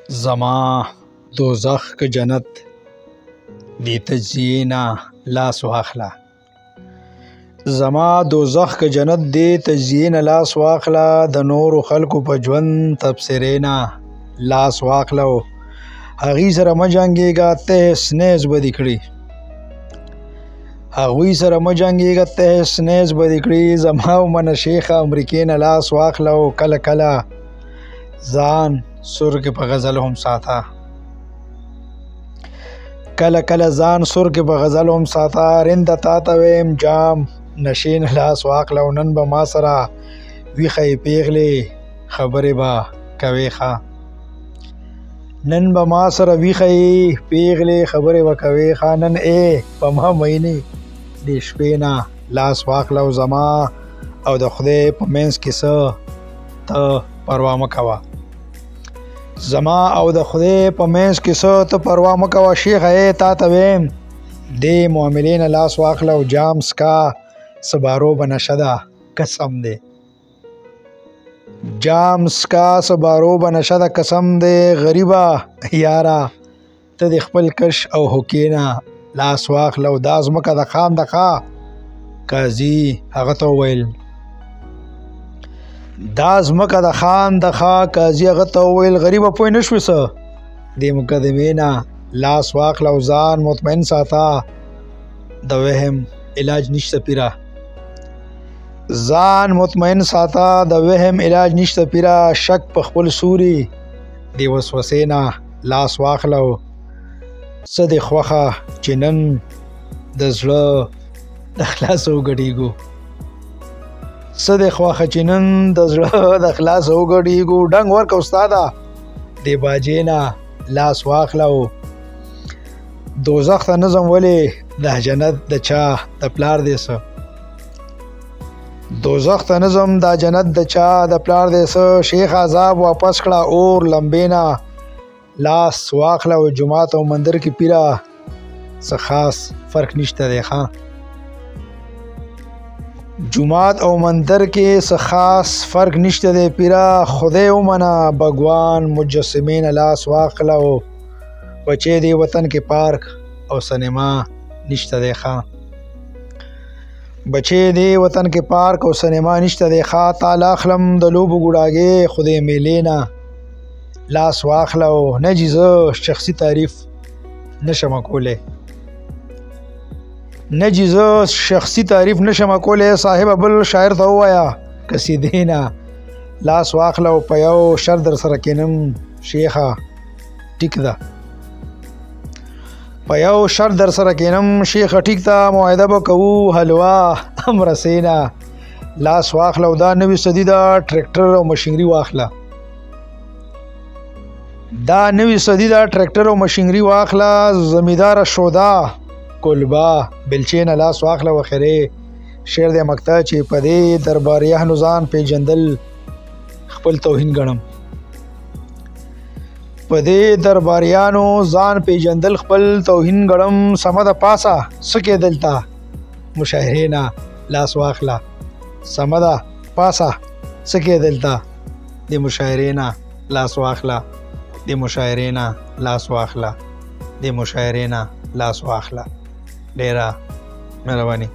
زما دوزخ که جنت دی تجزیه نه لاس واخله. زما دوزخ که جنت دی تجزیه نه لاس واخله. د نورو خلکو په ژوند تبصرې نه لاس واخله او هغوی سره مه جنګېږه، تهس نیز به دې کړي. هغوی سره مه جنګېږه، تهس نیز به دې کړي. زما ومنه شیخه امریکې نه لاس واخله او کله کله ځان سور کې په غزل هم ساته. کله کله ځان سور کې په غزل هم ساته. رنده تا ته ویم جام نشې نه لاس واخله او نن به ما سره ویښه یې پیغلې خبرې به کوې ښه. نن به ما سره ویښه یې پیغلې خبرې به کوې ښه. نن په ما مینې دې شپې نه لاس واخله او زما او د خدای په منځ کې څه ته پروا مه کوه. زما او د خدای په منځ کې څه ته پروا مه کوه. شیخه تا ته ویم دې معاملې نه لاس واخله او جام سکا سبارو به نشه ده قسم دی. جام سکا سبارو به نشه ده قسم دی. غریبه یاره ته د خپل کش او هوکې نه لاس واخله او دا ځمکه د خان د ښه قاضي هغه ته وویل. دا ځمکه د خان د ښه قاضي هغه ته وویل غریبه پوه نه شوې څه دې مقدمې نه لاس واخله او ځان مطمئن ساته. د وهم علاج نشته پیره. ځان مطمئن ساته د وهم علاج نشته پیره. شک په خپل سوري د وسوسې نه لاس واخله او څه دې خوښه چې نن د زړه د خلاصه وګډېږو. څه دې خوښه چې نن د زړه د خلاصه وګډېږو. ډنګ ورکه استاده دې باجې نه لاس واخله او دوزخ ته نظم ولې د جنت د چا د پلار دی څه. دوزخ ته نظم د جنت د چا د پلار دی څه. شیخ عذاب واپس کړه اور لمبې نه لاس واخله او جماعت او مندر کې پیره څه خاص فرق نشته دی ښه. جماعت او مندر کې څه خاص فرق نشته دی پیره. خدای ومنه بګوان مجسمې نه لاس واخله او بچې دی وطن کې پارک او سینما نشته دی ښه. بچې دی وطن کې پارک او سینما نشته دی ښه. تاله اخلم د لوبو ګوډاګې خدای میلې نه لاس واخله او نه جي زه شخصي تعریف نشم کولی. نه جي زه شخصي تعریف نشم کولی. صاحب بل شاعر ته ووایه قصیدې نه لاس واخله او په یو شر در سره کینم شیخه ټیک ده. په یو شر در سره کینم شیخه ټیک ده. معاهده به کوو حلوا امرسې نه لاس واخله او دا نوې صدي ده ټریکټر او مشینري واخله. دا نوې صدي ده ټریکټر او مشینري واخله. زمیداره شودا کلبه بلچې نه لاس واخله. وخیرې شعر دی مقطع چې په دې درباریانو ځان پیژندل خپل توهین ګڼم. په دې درباریانو ځان پیژندل خپل توهین ګڼم. سمه د پاسه څه کې دلته مشاهرې نه لاس واخله. سمه د پاسه څه کې دلته د مشاهرې نه لاس واخله. د مشاهرې نه لاس واخله. د مشاهرې نه لاس واخله. ډیره مهرباني.